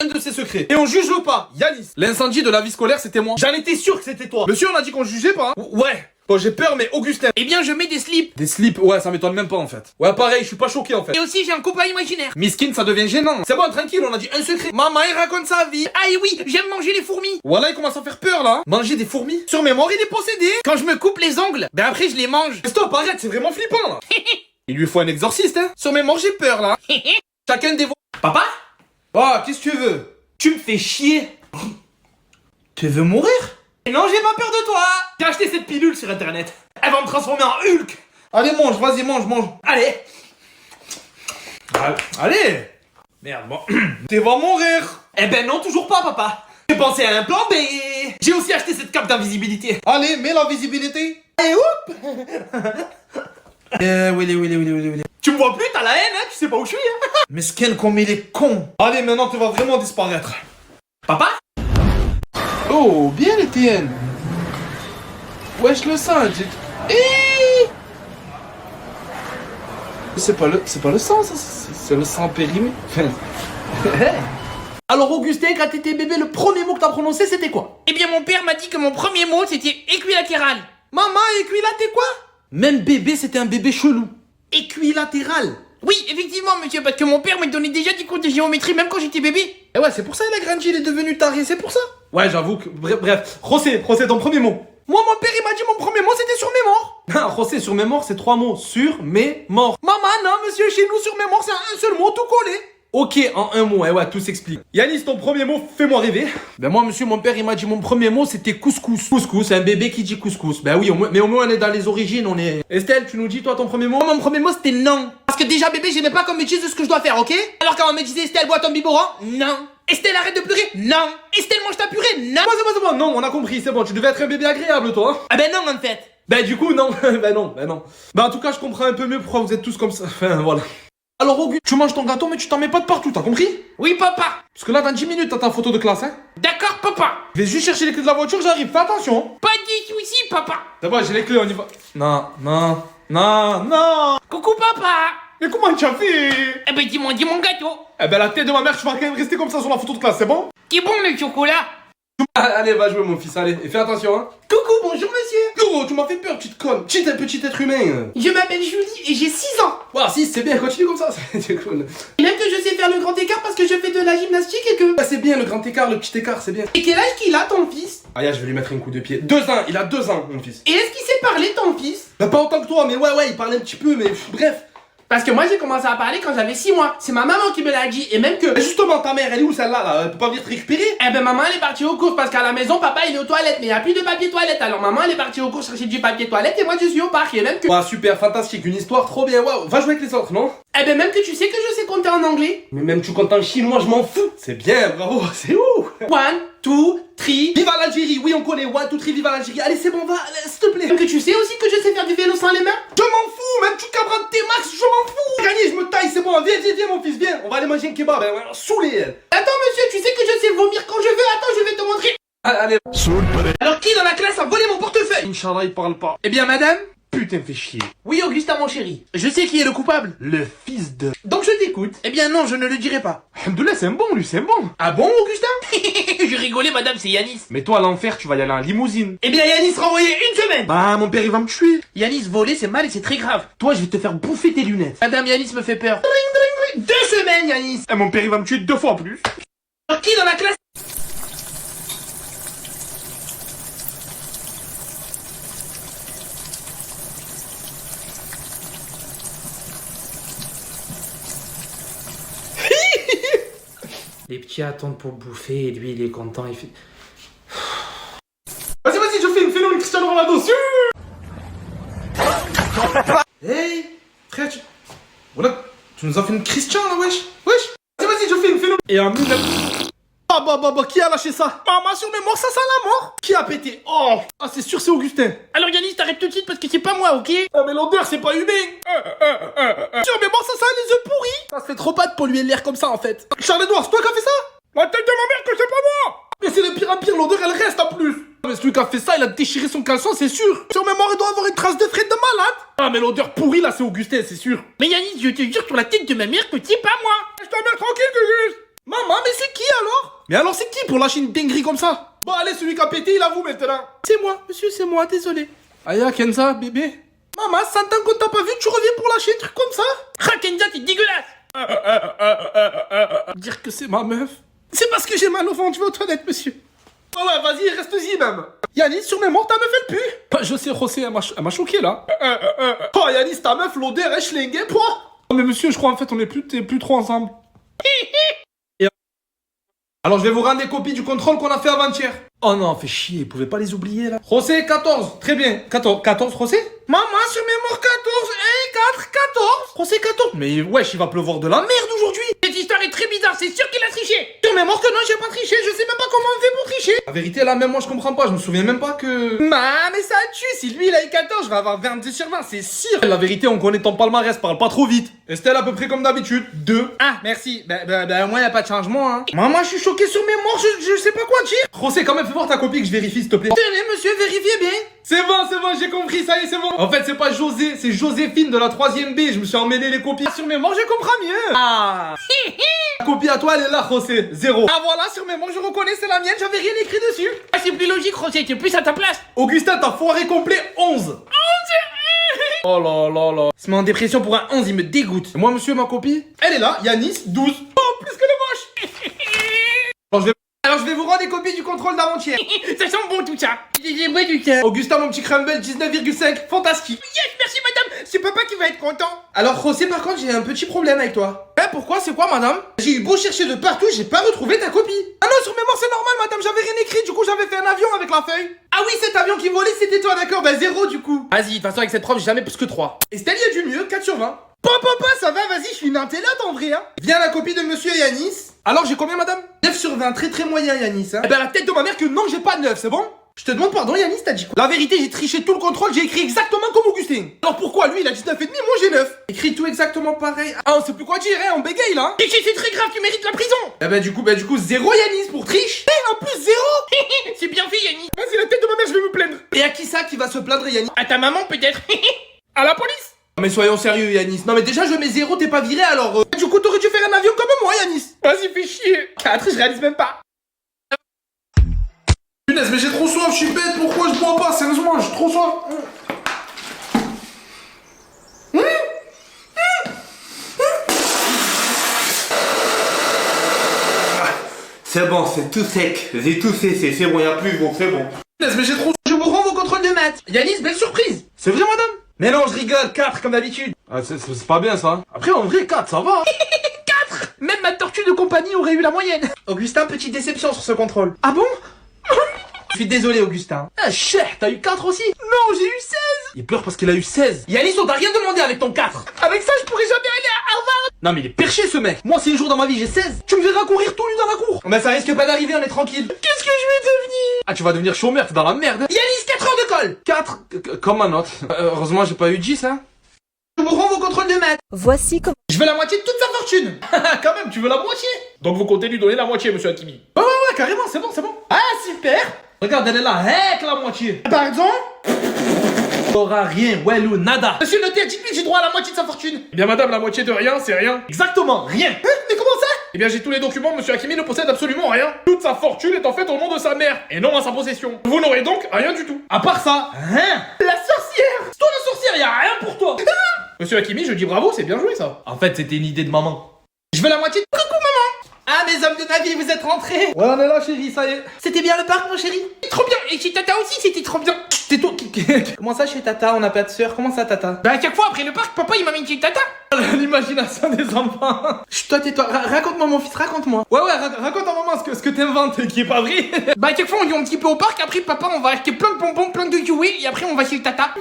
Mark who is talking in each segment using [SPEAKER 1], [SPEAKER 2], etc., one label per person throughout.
[SPEAKER 1] un de ses secrets. Et on juge pas, Yanis. L'incendie de la vie scolaire, c'était moi. J'en étais sûr que c'était toi. Monsieur, on a dit qu'on jugeait pas. Hein. Ouais. Bon, j'ai peur, mais Augustin.
[SPEAKER 2] Eh bien, je mets des slips.
[SPEAKER 1] Des slips, ouais, ça m'étonne même pas en fait. Ouais, pareil, je suis pas choqué en fait.
[SPEAKER 2] Et aussi, j'ai un copain imaginaire.
[SPEAKER 1] Miskin, ça devient gênant. C'est bon, tranquille, on a dit un secret. Maman, il raconte sa vie.
[SPEAKER 2] Ah et oui, j'aime manger les fourmis.
[SPEAKER 1] Voilà, il commence à faire peur là. Manger des fourmis. Sur mémoire, il est possédé.
[SPEAKER 2] Quand je me coupe les ongles, ben après, je les mange.
[SPEAKER 1] Stop, arrête, c'est vraiment flippant là. Il lui faut un exorciste, hein. Sur mémoire, j'ai peur là. Chacun des
[SPEAKER 2] Papa?
[SPEAKER 1] Oh, qu'est-ce que tu veux?
[SPEAKER 2] Tu me fais chier.
[SPEAKER 1] Tu veux mourir?
[SPEAKER 2] Non, j'ai pas peur de toi. J'ai acheté cette pilule sur internet. Elle va me transformer en Hulk.
[SPEAKER 1] Allez, mange, vas-y, mange.
[SPEAKER 2] Allez.
[SPEAKER 1] Allez. Merde, bon. Tu vas mourir.
[SPEAKER 2] Eh ben non, toujours pas, papa. J'ai pensé à un plan B. J'ai aussi acheté cette cape d'invisibilité.
[SPEAKER 1] Allez, mets la visibilité.
[SPEAKER 2] Et oup.
[SPEAKER 1] Oui.
[SPEAKER 2] Tu me vois plus, t'as la haine, hein. Tu sais pas où je suis, hein.
[SPEAKER 1] Mais Sken, comme il est con. Allez, maintenant, tu vas vraiment disparaître.
[SPEAKER 2] Papa?
[SPEAKER 1] Oh, bien les TN. Wesh, le sang, C'est pas le sang, ça, c'est le sang périmé.
[SPEAKER 2] Alors Augustin, quand t'étais bébé, le premier mot que t'as prononcé, c'était quoi? Eh bien, mon père m'a dit que mon premier mot, c'était équilatéral.
[SPEAKER 1] Maman, équilaté quoi? Même bébé, c'était un bébé chelou. Équilatéral.
[SPEAKER 2] Oui, effectivement, monsieur, parce que mon père me donnait déjà des cours de géométrie même quand j'étais bébé.
[SPEAKER 1] Et ouais, c'est pour ça il a grandi, il est devenu taré, c'est pour ça. Ouais, j'avoue que... Bref. José, ton premier mot.
[SPEAKER 2] Moi, mon père, il m'a dit mon premier mot, c'était sur mémoire.
[SPEAKER 1] Non, José, sur mémoire, c'est 3 mots. Sur, mais, mort.
[SPEAKER 2] Maman, non, monsieur, chez nous, sur mémoire, c'est un seul mot, tout collé.
[SPEAKER 1] Ok, en un mot, ouais, tout s'explique. Yanis, ton premier mot, fais-moi rêver. Ben moi, monsieur, mon père, il m'a dit mon premier mot, c'était couscous. Couscous, un bébé qui dit couscous. Ben oui, mais au moins, on est dans les origines, on est... Estelle, tu nous dis, toi, ton premier mot?
[SPEAKER 2] Mon premier mot, c'était non. Parce que déjà, bébé, j'aimais pas qu'on me dise ce que je dois faire, ok? Alors quand on me disait, Estelle, bois ton biberon, non. Estelle, arrête de pleurer, non. Estelle, mange ta purée, non.
[SPEAKER 1] C'est bon, non, on a compris, c'est bon, tu devais être un bébé agréable, toi. Hein.
[SPEAKER 2] Ah ben non, en fait.
[SPEAKER 1] Ben du coup, non, ben non. Ben en tout cas, je comprends un peu mieux pourquoi vous êtes tous comme ça. Enfin, voilà. Alors, Auguste, tu manges ton gâteau, mais tu t'en mets pas de partout, t'as compris?
[SPEAKER 2] Oui, papa.
[SPEAKER 1] Parce que là, dans 10 minutes, t'as ta photo de classe, hein?
[SPEAKER 2] D'accord, papa.
[SPEAKER 1] Je vais juste chercher les clés de la voiture, j'arrive, fais attention.
[SPEAKER 2] Pas de soucis, papa.
[SPEAKER 1] C'est bon, j'ai les clés, on y va. Non.
[SPEAKER 2] Coucou, papa.
[SPEAKER 1] Mais comment tu as fait?
[SPEAKER 2] Eh ben, dis mon gâteau.
[SPEAKER 1] Eh ben, la tête de ma mère, tu vas quand même rester comme ça sur la photo de classe, c'est bon?
[SPEAKER 2] T'es bon, le chocolat?
[SPEAKER 1] Allez, va jouer, mon fils, allez, et fais attention, hein.
[SPEAKER 2] Coucou, bonjour, monsieur.
[SPEAKER 1] Oh, tu m'as fait peur, petite conne. Petit être humain.
[SPEAKER 2] Je m'appelle Julie et j'ai 6 ans.
[SPEAKER 1] Voilà, si, c'est bien, continue comme ça, c'est cool.
[SPEAKER 2] Et même que je sais faire le grand écart parce que je fais de la gymnastique et que...
[SPEAKER 1] Ah, c'est bien, le grand écart, le petit écart, c'est bien.
[SPEAKER 2] Et quel âge qu'il a, ton fils?
[SPEAKER 1] Ah, je vais lui mettre un coup de pied. 2 ans, il a 2 ans, mon fils.
[SPEAKER 2] Et est-ce qu'il sait parler, ton fils?
[SPEAKER 1] Bah, pas autant que toi, mais ouais, il parlait un petit peu, mais bref.
[SPEAKER 2] Parce que moi j'ai commencé à parler quand j'avais 6 mois. C'est ma maman qui me l'a dit. Et même que...
[SPEAKER 1] Mais justement, ta mère, elle est où celle-là, là? Elle peut pas venir te récupérer?
[SPEAKER 2] Eh ben maman elle est partie aux courses parce qu'à la maison papa il est aux toilettes. Mais il n'y a plus de papier toilette. Alors maman elle est partie aux courses chercher du papier toilette et moi je suis au parc. Et même que...
[SPEAKER 1] Ouais, super, fantastique, une histoire trop bien, waouh. Va jouer avec les autres, non?
[SPEAKER 2] Eh ben même que tu sais que je sais compter en anglais.
[SPEAKER 1] Mais même tu comptes en chinois, je m'en fous. C'est bien, bravo, c'est ouf.
[SPEAKER 2] 1, 2, 3.
[SPEAKER 1] Viva l'Algérie, oui on connaît, 1, 2, 3, viva l'Algérie. Allez, c'est bon, va, s'il te plaît.
[SPEAKER 2] Même que tu sais aussi que je sais faire du vélo sans les mains.
[SPEAKER 1] Je m'en fous, même tu cabrades tes max, je m'en fous. Gagné, je me taille, c'est bon, viens mon fils, viens. On va aller manger un kebab, hein, saoulé, elle.
[SPEAKER 2] Attends monsieur, tu sais que je sais vomir quand je veux. Attends, je vais te montrer.
[SPEAKER 1] Allez.
[SPEAKER 2] Alors qui dans la classe a volé mon portefeuille?
[SPEAKER 1] Inch'Allah, il parle pas.
[SPEAKER 2] Eh bien madame.
[SPEAKER 1] Putain, fais chier.
[SPEAKER 2] Oui Augustin mon chéri, je sais qui est le coupable.
[SPEAKER 1] Le fils de...
[SPEAKER 2] Donc je t'écoute. Eh bien non, je ne le dirai pas.
[SPEAKER 1] Alhamdoulilah, c'est un bon, lui, c'est un bon.
[SPEAKER 2] Ah bon Augustin? Je rigolais madame, c'est Yanis.
[SPEAKER 1] Mais toi, à l'enfer, tu vas y aller en limousine.
[SPEAKER 2] Eh bien Yanis renvoyé une semaine.
[SPEAKER 1] Bah, mon père, il va me tuer.
[SPEAKER 2] Yanis voler c'est mal et c'est très grave.
[SPEAKER 1] Toi, je vais te faire bouffer tes lunettes.
[SPEAKER 2] Madame Yanis me fait peur. 2 semaines Yanis.
[SPEAKER 1] Et mon père, il va me tuer 2 fois plus.
[SPEAKER 2] Alors qui dans la classe? Les petits attendent pour bouffer et lui il est content, il fait...
[SPEAKER 1] Vas-y, je fais une Cristiano Ronaldo. Hey, frère, voilà, tu nous as fait une Christian là, wesh. Vas-y, je fais une phénomène. Et un mille... qui a lâché ça?
[SPEAKER 2] Maman sur mémoire ça sent la mort.
[SPEAKER 1] Qui a pété? Oh, ah c'est sûr c'est Augustin.
[SPEAKER 2] Alors Yanis t'arrêtes tout de suite parce que c'est pas moi, ok?
[SPEAKER 1] Ah mais l'odeur c'est pas humain.
[SPEAKER 2] Sur mémoire ça sent les œufs pourris.
[SPEAKER 1] Ça se fait trop pas de polluer l'air comme ça en fait. Charles-Edouard, c'est toi qui as fait ça?
[SPEAKER 2] La tête de ma mère que c'est pas moi.
[SPEAKER 1] Mais c'est le pire à pire, l'odeur elle reste en plus. Mais celui qui a fait ça, il a déchiré son caleçon, c'est sûr. Sur mémoire, il doit avoir une trace de frais de malade. Ah mais l'odeur pourrie là, c'est Augustin, c'est sûr.
[SPEAKER 2] Mais Yanis, je te jure sur la tête de ma mère que c'est pas moi.
[SPEAKER 1] Je te mets tranquille, Gugus. Maman, mais c'est qui alors? Mais alors c'est qui pour lâcher une dinguerie comme ça? Bon allez, celui qui a pété, il avoue maintenant. C'est moi, monsieur, c'est moi, désolé. Aya, Kenza, bébé. Maman, ça entend qu'on t'a pas vu, tu reviens pour lâcher un truc comme ça?
[SPEAKER 2] Ah, Kenza, t'es dégueulasse.
[SPEAKER 1] Dire que c'est ma meuf. C'est parce que j'ai mal au ventre, je vais aux toilettes, monsieur. Ouais, vas-y, reste-y même. Yanis, sur mes morts, ta meuf, elle pue. Bah, je sais, José, elle m'a choqué, là. Oh, Yanis, ta meuf, l'odeur, elle schlinguée, quoi. Non, mais monsieur, je crois, en fait, on est plus trop ensemble. Alors, je vais vous rendre des copies du contrôle qu'on a fait avant-hier. Oh non, fait chier, vous pouvez pas les oublier, là. José, 14, très bien. 14, José? Maman, sur mes morts, 14, 4, 14. José, 14. Mais wesh, il va pleuvoir de la merde aujourd'hui.
[SPEAKER 2] Cette histoire est très bizarre, c'est sûr qu'il a triché.
[SPEAKER 1] Sur mes morts que non, j'ai pas triché, je sais même pas comment on fait pour tricher. La vérité, là, même moi, je comprends pas, je me souviens même pas que... Mais ça tue, si lui, il a eu 14, je vais avoir 22 sur 20, c'est sûr. La vérité, on connaît ton palmarès, parle pas trop vite. Estelle, à peu près comme d'habitude, 2. Ah, merci. Au moins, y a pas de changement, hein. Maman, je suis choqué sur mes morts, je sais pas quoi dire. José, quand même, fais voir ta copie que je vérifie, s'il te plaît. Tenez, monsieur, vérifiez bien. C'est bon, j'ai compris, ça y est, c'est bon. En fait, c'est pas José, c'est Joséphine de la 3ème B, je me suis emmêlé les copies. Sur mes morts, je comprends mieux. Ah. La copie à toi, elle est là, José, 0. Ah voilà, sur mes morts, je reconnais, c'est la mienne, j'avais rien écrit dessus.
[SPEAKER 2] Ah, c'est plus logique, José, t'es plus à ta place.
[SPEAKER 1] Augustin, t'as foiré complet 11. Oh là là là. Il se met en dépression pour un 11, il me dégoûte. Et moi, monsieur, ma copie, elle est là, Yanis, 12. Oh, plus que le moche. Alors, je vais vous rendre des copies du contrôle d'avant-hier.
[SPEAKER 2] Ça sent bon tout ça. J'ai bois du thé.
[SPEAKER 1] Augustin, mon petit crumble, 19,5. Fantastique.
[SPEAKER 2] Yes, merci madame. C'est papa qui va être content.
[SPEAKER 1] Alors, José, par contre, j'ai un petit problème avec toi. Pourquoi? C'est quoi, madame? J'ai eu beau chercher de partout, j'ai pas retrouvé ta copie. Ah non, sur mes morts, c'est normal, madame, j'avais rien écrit, du coup, j'avais fait un avion avec la feuille. Ah oui, cet avion qui volait, c'était toi, d'accord, 0 du coup. Vas-y, de toute façon, avec cette prof, j'ai jamais plus que 3. Estelle, y a du mieux, 4 sur 20. Papa, ça va, vas-y, je suis une intellote en vrai, hein. Viens la copie de monsieur Yanis. Alors, j'ai combien, madame? 9 sur 20, très très moyen, Yanis, hein. Eh ben, la tête de ma mère que non, j'ai pas 9, c'est bon? Je te demande pardon, Yanis, t'as dit quoi? La vérité, j'ai triché tout le contrôle, j'ai écrit exactement comme Augustin. Alors pourquoi lui, il a 19,5, moi j'ai 9? Écrit tout exactement pareil. Ah, on sait plus quoi dire, hein, on bégaye là.
[SPEAKER 2] Et c'est très grave, tu mérites la prison.
[SPEAKER 1] Eh ben, du coup, 0 Yanis pour triche. En plus, 0.
[SPEAKER 2] C'est bien fait, Yanis.
[SPEAKER 1] Vas-y, la tête de ma mère, je vais me plaindre. Et à qui ça qui va se plaindre, Yanis?
[SPEAKER 2] À ta maman, peut-être. À la police.
[SPEAKER 1] Non mais soyons sérieux, Yanis. Non mais déjà, je mets 0, t'es pas viré, alors... Du coup, t'aurais dû faire un avion comme moi, Yanis.
[SPEAKER 2] Vas-y, fais chier.
[SPEAKER 1] 4, je réalise même pas. Punaise, mais j'ai trop soif, je suis bête, pourquoi je bois pas? Sérieusement, j'ai trop soif. C'est bon, c'est tout sec. J'ai tout cessé, c'est bon, y'a plus, bon, c'est bon. Punaise, mais j'ai trop soif.
[SPEAKER 2] Je vous rends vos contrôles de maths. Yanis, belle surprise.
[SPEAKER 1] C'est vrai, madame? Mais non, je rigole, 4 comme d'habitude. Ah, c'est pas bien ça. Après, en vrai, 4, ça va.
[SPEAKER 2] 4. Même ma tortue de compagnie aurait eu la moyenne.
[SPEAKER 1] Augustin, petite déception sur ce contrôle.
[SPEAKER 2] Ah bon?
[SPEAKER 1] Je suis désolé, Augustin. Ah, cher, t'as eu 4 aussi?
[SPEAKER 2] Non, j'ai eu 16.
[SPEAKER 1] Il pleure parce qu'il a eu 16.
[SPEAKER 2] Yanis, on t'a rien demandé avec ton 4. Avec ça, je pourrais jamais aller à Harvard.
[SPEAKER 1] Non, mais il est perché, ce mec. Moi, si un jour dans ma vie j'ai 16, tu me verras courir tout nu dans la cour. Mais ça risque pas d'arriver, on est tranquille.
[SPEAKER 2] Qu'est-ce que je vais devenir?
[SPEAKER 1] Ah, tu vas devenir chômeur, t'es dans la merde.
[SPEAKER 2] Yanis, 4 heures de colle.
[SPEAKER 1] 4 comme ma note. Heureusement, j'ai pas eu 10, hein.
[SPEAKER 2] Je vous rends vos contrôles de maths.
[SPEAKER 3] Voici comment...
[SPEAKER 2] Je veux la moitié de toute sa fortune.
[SPEAKER 1] Quand même, tu veux la moitié?
[SPEAKER 2] Donc vous comptez lui donner la moitié, monsieur Hakimi.
[SPEAKER 1] Ouais, carrément, c'est bon.
[SPEAKER 2] Ah, super.
[SPEAKER 1] Regarde, elle est là, avec la moitié.
[SPEAKER 2] Pardon?
[SPEAKER 1] T'auras rien, Walou, nada.
[SPEAKER 2] Monsieur le notaire, dites-lui, j'ai droit à la moitié de sa fortune.
[SPEAKER 4] Eh bien madame, la moitié de rien, c'est rien.
[SPEAKER 1] Exactement, rien.
[SPEAKER 2] Mais comment ça?
[SPEAKER 4] Eh bien j'ai tous les documents, monsieur Hakimi ne possède absolument rien. Toute sa fortune est en fait au nom de sa mère, et non à sa possession. Vous n'aurez donc rien du tout.
[SPEAKER 1] À part ça, rien.
[SPEAKER 2] La sorcière.
[SPEAKER 1] C'est toi la sorcière, y'a rien pour toi.
[SPEAKER 4] Monsieur Hakimi, je dis bravo, c'est bien joué ça.
[SPEAKER 1] En fait, c'était une idée de maman.
[SPEAKER 2] Je veux la moitié de... Coucou maman. Ah, mes hommes de ma vie, vous êtes rentrés.
[SPEAKER 1] Ouais, on est là, chérie, ça y est.
[SPEAKER 2] C'était bien le parc, mon chéri? Trop bien. Et chez Tata aussi, c'était trop bien.
[SPEAKER 1] C'est toi qui... Comment ça, chez Tata, on n'a pas de sœur? Comment ça, Tata?
[SPEAKER 2] Bah à chaque fois après le parc, papa il m'amène chez Tata.
[SPEAKER 1] L'imagination des enfants. Chut, toi, tais-toi. Raconte-moi, mon fils, raconte-moi. Ouais, raconte à maman ce que t'inventes qui est pas vrai.
[SPEAKER 2] Bah à chaque fois on dit un petit peu au parc, après papa on va acheter plein de bonbons, plein de jouets, et après on va chez Tata.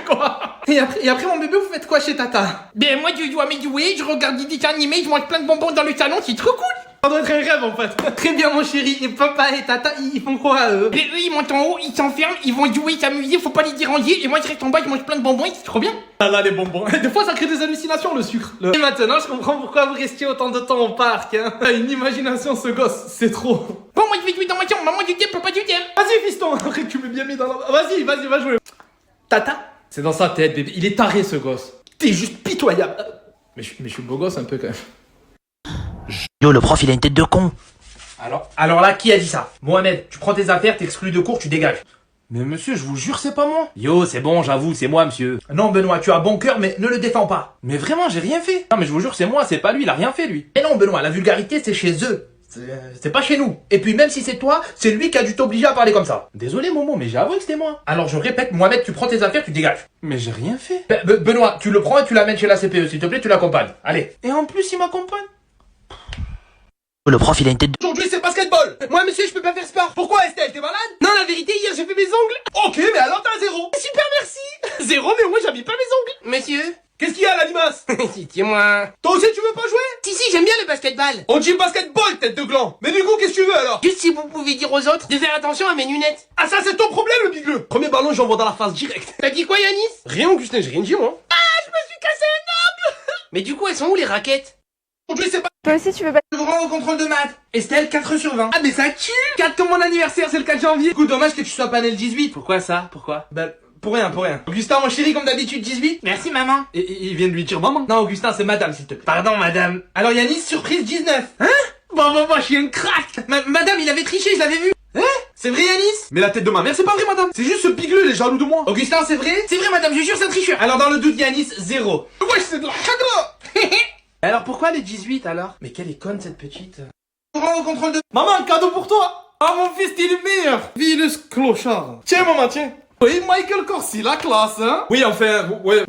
[SPEAKER 1] Quoi? Et après, mon bébé, vous faites quoi chez Tata?
[SPEAKER 2] Ben moi je joue à mes jouets, je regarde des dessins animés, je mange plein de bonbons dans le salon, c'est trop cool.
[SPEAKER 1] Ça doit être un rêve en fait. Très bien, mon chéri. Et papa et Tata, ils font quoi eux?
[SPEAKER 2] Et eux ils montent en haut, ils s'enferment, ils vont jouer, s'amuser, faut pas les déranger, et moi je reste en bas, je mange plein de bonbons, et c'est trop bien.
[SPEAKER 1] Ah là, les bonbons. Des fois, ça crée des hallucinations, le sucre. Et maintenant, je comprends pourquoi vous restiez autant de temps au parc, hein. Une imagination, ce gosse, c'est trop.
[SPEAKER 2] Bon, moi je vais jouer dans ma chambre, maman du thé, papa du thé.
[SPEAKER 1] Vas-y, fiston, après que tu m'as bien mis dans la... Vas-y, va jouer. Tata? C'est dans sa tête, bébé. Il est taré, ce gosse. T'es juste pitoyable. Mais je suis beau gosse un peu, quand même.
[SPEAKER 5] Yo, le prof, il a une tête de con.
[SPEAKER 2] Alors là, qui a dit ça? Mohamed, tu prends tes affaires, t'exclus de cours, tu dégages.
[SPEAKER 1] Mais monsieur, je vous jure, c'est pas moi.
[SPEAKER 2] Yo, c'est bon, j'avoue, c'est moi, monsieur. Non, Benoît, tu as bon cœur, mais ne le défends pas.
[SPEAKER 1] Mais vraiment, j'ai rien fait. Non, mais je vous jure, c'est moi, c'est pas lui, il a rien fait, lui.
[SPEAKER 2] Mais non, Benoît, la vulgarité, c'est chez eux. C'est pas chez nous. Et puis même si c'est toi, c'est lui qui a dû t'obliger à parler comme ça.
[SPEAKER 1] Désolé, Momo, mais j'ai avoué que c'était moi.
[SPEAKER 2] Alors je répète, Mohamed, tu prends tes affaires, tu dégages.
[SPEAKER 1] Mais j'ai rien fait.
[SPEAKER 2] Benoît, tu le prends et tu l'amènes chez la CPE, s'il te plaît, tu l'accompagnes. Allez.
[SPEAKER 1] Et en plus, il m'accompagne.
[SPEAKER 2] Le prof, il a une tête de... Aujourd'hui, c'est basketball. Moi, monsieur, je peux pas faire sport. Pourquoi, Estelle, t'es malade? Non, la vérité, hier, j'ai fait mes ongles. Ok, mais alors t'as 0. Super, merci. 0, mais moi, j'habille pas mes ongles. Monsieur.
[SPEAKER 4] Qu'est-ce qu'il y a, l'animas?
[SPEAKER 2] Tiens-moi.
[SPEAKER 4] Toi aussi, tu veux pas jouer?
[SPEAKER 2] Si, j'aime bien le basketball.
[SPEAKER 4] On dit basketball, tête de gland. Mais du coup, qu'est-ce que tu veux alors?
[SPEAKER 2] Juste si vous pouvez dire aux autres de faire attention à mes lunettes.
[SPEAKER 4] Ah, ça, c'est ton problème, le bigleux.
[SPEAKER 1] Premier ballon, j'envoie dans la face direct.
[SPEAKER 2] T'as dit quoi, Yanis?
[SPEAKER 1] Rien, Augustin, j'ai rien dit, moi.
[SPEAKER 2] Je me suis cassé un ongle. Mais du coup, elles sont où les raquettes?
[SPEAKER 4] Aujourd'hui, c'est pas...
[SPEAKER 3] Toi aussi, tu veux pas.
[SPEAKER 2] Je vous rends au contrôle de maths. Estelle, 4 sur 20. Ah, mais ça tue. 4 comme mon anniversaire, c'est le 4 janvier. Coup, dommage que tu sois pas né le 18.
[SPEAKER 1] Pourquoi ça? Pourquoi?
[SPEAKER 2] Ben, pour rien. Augustin, mon chéri, comme d'habitude, 18. Merci, maman.
[SPEAKER 1] Et il vient de lui dire maman.
[SPEAKER 2] Non, Augustin, c'est madame, s'il te plaît. Pardon, madame. Alors, Yanis, surprise 19. Hein? Bon, je suis un crack. Madame, il avait triché, je l'avais vu. Hein? C'est vrai, Yanis?
[SPEAKER 1] Mais la tête de ma mère, c'est pas vrai, madame. C'est juste ce bigleux, il est jaloux de moi.
[SPEAKER 2] Augustin, c'est vrai? C'est vrai, madame, je jure, c'est un tricheur. Alors, dans le doute, Yanis, 0.
[SPEAKER 4] Ouais, c'est de la cadeau.
[SPEAKER 2] Alors, pourquoi les 18, alors? Mais quelle est conne, cette petite. Je vous rends au contrôle de...
[SPEAKER 4] Maman, un cadeau pour toi. Ah, mon fils, t'es le meilleur. Vilus clochard. Tiens, maman, tiens. Oui, Michael Corsi, la classe, hein.
[SPEAKER 1] Oui, enfin, ouais.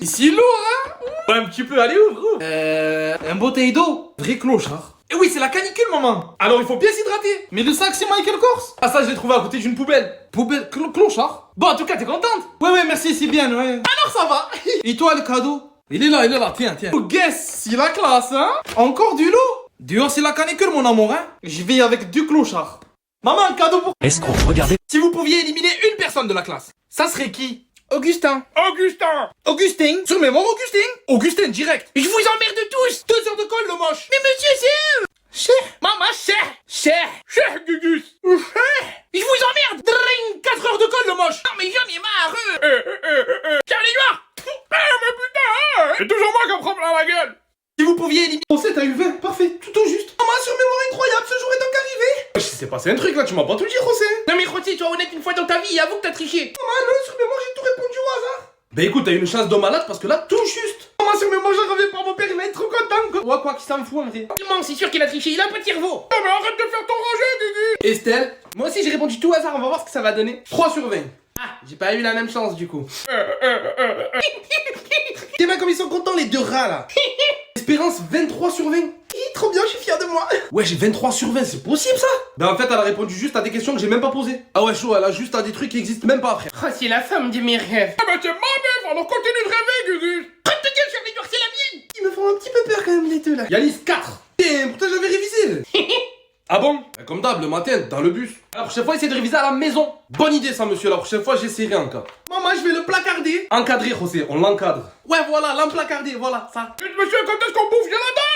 [SPEAKER 4] Ici, lourd, hein. Ouais, un petit peu, allez, ouvre.
[SPEAKER 2] Un bouteille d'eau.
[SPEAKER 4] Vrai clochard. Et oui, c'est la canicule, maman. Alors, il faut bien s'hydrater. Mais le sac, c'est Michael Kors.
[SPEAKER 1] Ah, ça, je l'ai trouvé à côté d'une poubelle.
[SPEAKER 4] Poubelle, clochard. Bon, en tout cas, t'es contente? Ouais, merci, c'est bien, ouais. Alors, ça va. Et toi, le cadeau? Il est là, tiens. Oh, guess, c'est la classe, hein. Encore du lot. Dehors, c'est la canicule, mon amour, hein. Je vais avec du clochard. Maman, un cadeau pour...
[SPEAKER 2] Est-ce qu'on regardait?
[SPEAKER 4] Si vous pouviez éliminer une personne de la classe, ça serait qui?
[SPEAKER 2] Augustin.
[SPEAKER 4] Augustin. Sur mes morts, Augustin. Augustin, direct.
[SPEAKER 2] Je vous emmerde tous.
[SPEAKER 4] 2 heures de colle, le moche.
[SPEAKER 2] Mais monsieur, c'est...
[SPEAKER 4] Cher.
[SPEAKER 2] Maman, cher,
[SPEAKER 4] Gugus.
[SPEAKER 2] je vous emmerde.
[SPEAKER 4] Dring. 4 heures de colle, le moche.
[SPEAKER 2] Non, mais j'en ai marre.
[SPEAKER 4] Tiens, les gars. Mais putain. C'est toujours moi qui en prends plein la gueule.
[SPEAKER 1] Si vous pouviez éliminer...
[SPEAKER 4] On sait, t'as eu 20. Parfait, tout juste. Maman, sur mémoire incroyable, ce jour est donc arrivé.
[SPEAKER 1] C'est passé un truc, là, tu m'as pas tout dit, José.
[SPEAKER 2] Non, mais Rossi, sois honnête une fois dans ta vie, avoue que t'as triché.
[SPEAKER 4] Maman, non, sur mémoire, j'ai tout répondu au hasard.
[SPEAKER 1] Bah écoute, t'as eu une chance de malade parce que là, tout juste.
[SPEAKER 4] Maman, sur mémoire, j'en reviens pas, mon père, il va être trop content.
[SPEAKER 1] Ouais, quoi qu'il s'en fout, en vrai.
[SPEAKER 2] Non, c'est sûr qu'il a triché, il a un petit cerveau.
[SPEAKER 4] Non, mais arrête de faire ton rangé, Gugu.
[SPEAKER 1] Estelle, moi aussi j'ai répondu tout au hasard, on va voir ce que ça va donner. 3 sur 20.
[SPEAKER 2] Ah, j'ai pas eu la même chance du coup.
[SPEAKER 1] T'es bien comme ils sont contents, les deux rats, là. Espérance, 23 sur 20.
[SPEAKER 4] Trop bien, je suis fier de moi.
[SPEAKER 1] Ouais, j'ai 23 sur 20, c'est possible, ça? Bah en fait, elle a répondu juste à des questions que j'ai même pas posées. Ah ouais, chaud, elle a juste à des trucs qui existent même pas, frère.
[SPEAKER 2] Oh, c'est la femme de mes rêves.
[SPEAKER 4] Ah bah t'es ma meuf, alors continue de rêver, Gugu.
[SPEAKER 2] Arrête de gueule, Charlie Noir, c'est la mienne.
[SPEAKER 1] Ils me font un petit peu peur quand même, les deux, là. Yanis, 4. Putain, pourtant j'avais révisé. Ah bon? Bah, comme d'hab, le matin, dans le bus. La prochaine fois, essayez de réviser à la maison. Bonne idée, ça, monsieur. La prochaine fois, j'essaierai en cas.
[SPEAKER 4] Maman, je vais le placarder.
[SPEAKER 1] Encadré, José, on l'encadre.
[SPEAKER 4] Ouais, voilà, l'emplacarder, voilà, ça. Monsieur, quand est-ce qu'on bouffe? Viens là-dedans.